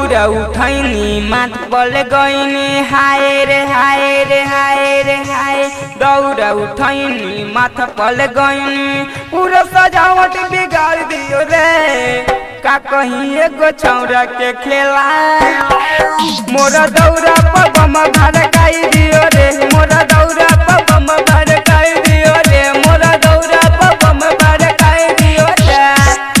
दौड़ा उठैनी माथ पल गईनी हाय रे हाय रे हाय रे हाय दौड़ा उठैनी माथ पल गईनी पूरा सजावट बिगाड़ दियो रे का कहीं एगो छौरा के खेला मोरा दौड़ा पर बम भड़काई दियो रे मोरा दौड़ा पर बम भड़काई दियो रे मोरा दौड़ा पर बम भड़काई दियो रे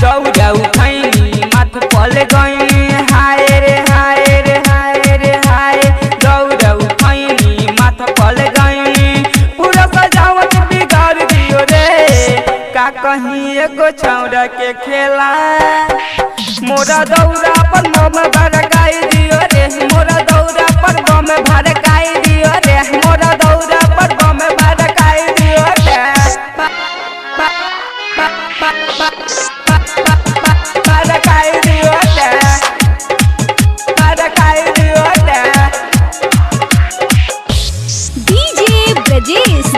दौड़ा उठैनी माथ पल गईनी हाय रे हाय रे हाय रे हाय दौड़ा उठैनी माथ पल गईनी पूरा सजावट बिगाड़ दियो रे का कहीं एगो छौरा के खेला मोरा दौड़ा पर बम भड़काई दियो रे मोरा दौड़ा पर बम भड़काई दियो रे मोरा दौड़ा पर बम भड़काई दियो रे भड़काई दियो रे भड़काई दियो रे डीजे ब्रजेश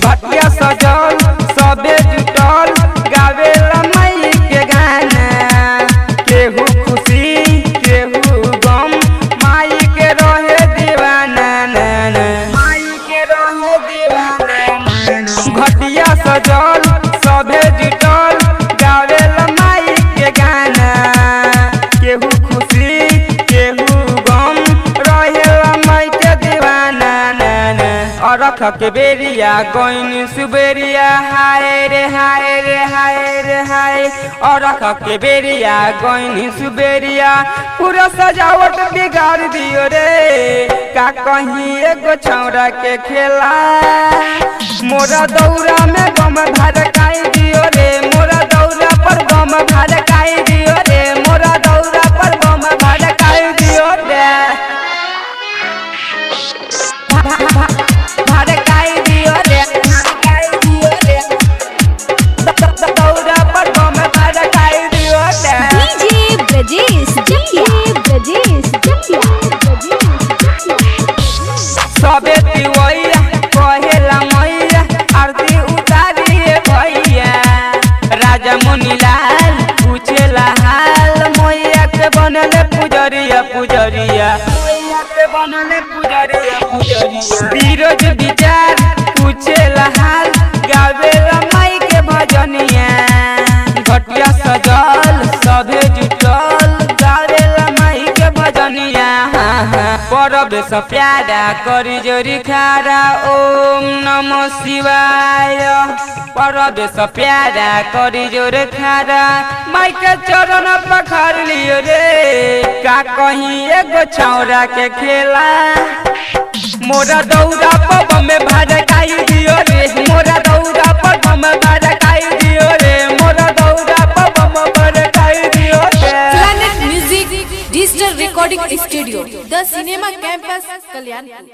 भटिया सजल सबे जुटल गावेला मई के गाना केहू खुशी केहू गम माई के रहे दीवाना माई के रहे दीवाना भटिया सजल सबे जुटल गावेला मई के गाना केहू खुशी केहू गम रहेला मई के दीवाना अरख के बेरिया गईनी सुबेरिया हाय रे हाय रे हाय रे हाय अरख के बेरिया गईनी सुबेरिया पूरा सजावट बिगाड़ दियो रे का कहीं एगो छौरा के खेला मोरा दौड़ा में बम भड़काई दियो रे मोरा दौड़ा पर बम भड़काई दियो रे मोरा दौड़ा पर बम भड़काई दियो रे भड़काई दियो रे भड़काई दियो रे दौड़ा पर बम भड़काई दियो रे डीजे ब्रजेश सबे पिवैया कहेला मैया आरती उतारिए भैया राजा मुनीलाल पूछेला हाल मैया के बनले पुजरिया पुजरिया मैया के बनले पुजरिया पुजरिया बीरज विचार पूछेला हाल गावेला माई के भजनिया घटिया सजल सभे जुटल गावेला माई के भजनिया परब से प्यारा करी जोरी खारा ओम नमः शिवाय परब से प्यारा करी जोरे खारा माई के चरण पखार लियो रे का कहीं एगो छौरा के खेला मोरा दौड़ा पर बम भड़काई दियो रे मोरा दौड़ा पर बम भड़काई दियो रे मोरा दौड़ा पर बम भड़काई दियो रे planet music digital recording studio the cinema campus Kalyanpur.